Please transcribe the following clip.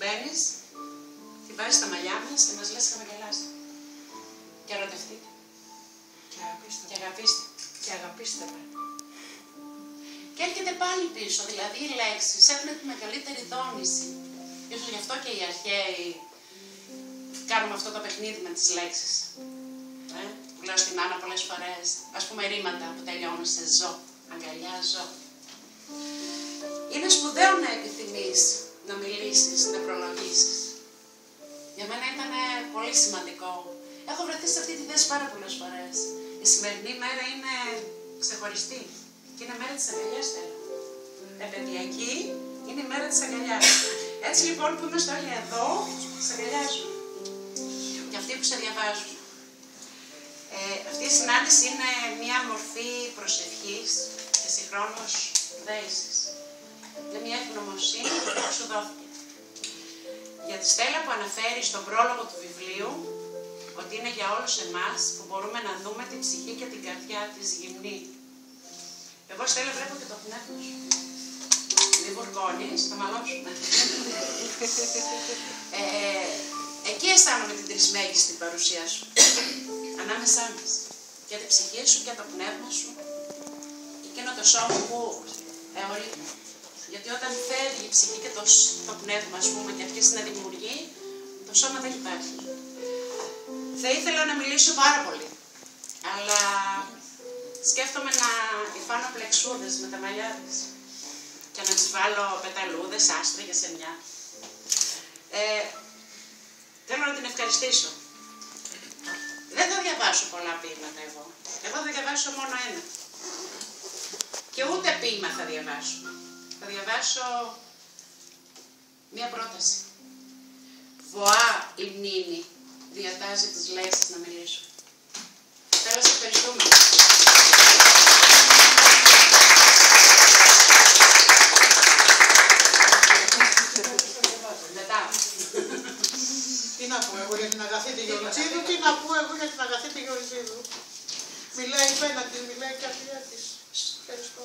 μπαίνεις, τη βάζεις στα μαλλιά μας και μας λες χαμογελάστε. Και ερωτευτείτε. Και αγαπήστε. Και αγαπήστε με. Και έρχεται πάλι πίσω, δηλαδή οι λέξεις έχουν τη μεγαλύτερη δόνηση. Ίσως γι' αυτό και οι αρχαίοι κάνουμε αυτό το παιχνίδι με τις λέξεις. Που λέω στην Άννα πολλές φορές, ας πούμε ρήματα που τελειώνουν σε ζω, αγκαλιά, ζω. Είναι σπουδαίο να επιθυμείς να μιλήσεις, να προλογίσεις. Για μένα ήταν πολύ σημαντικό. Έχω βρεθεί σε αυτή τη θέση πάρα πολλές φορές. Η σημερινή μέρα είναι ξεχωριστή. Και είναι μέρα της αγκαλιάς, θέλω. Επαιτειακή είναι η μέρα της αγκαλιάς. Έτσι λοιπόν που είμαστε όλοι εδώ, σε αγκαλιάζουν. Και αυτοί που σε διαβάζουν. Αυτή η συνάντηση είναι μια μορφή προσευχής και συγχρόνως δέησης. Είναι μια ευγνωμοσύνη που σου δόθηκε. Για τη Στέλλα που αναφέρει στον πρόλογο του βιβλίου ότι είναι για όλους εμάς που μπορούμε να δούμε την ψυχή και την καρδιά της γυμνή. Εγώ Στέλλα βλέπω και το πνεύμα σου. Μη βουρκώνεις, θα μαλώσουμε. Εκεί αισθάνομαι την τρισμέγιστη παρουσία σου. Ανάμεσά μας. Και την ψυχή σου και το πνεύμα σου. Εκείνο το σώμα που εωρείται. Γιατί όταν φεύγει η ψυχή και το πνεύμα, ας πούμε, και αρχίσει να δημιουργεί, το σώμα δεν υπάρχει. Θα ήθελα να μιλήσω πάρα πολύ. Αλλά σκέφτομαι να υφάνω πλεξούδες με τα μαλλιά της. Και να τις βάλω πεταλούδες, άστρα για σεμιά. Θέλω να την ευχαριστήσω. Δεν θα διαβάσω πολλά ποίηματα εγώ. Εγώ θα διαβάσω μόνο ένα. Και ούτε ποίημα θα διαβάσω. Θα διαβάσω μία πρόταση. Βοά η μνήμη διατάζει τις λέξεις να μιλήσω. Θέλω να σε ευχαριστούμε. Μετά. Τι να πω εγώ για την Αγαθήτη Γεωργίδου, τι να πω εγώ για την Αγαθήτη Γεωργίδου. Μιλάει η πένα της, μιλάει η καρδιά της. Ευχαριστώ.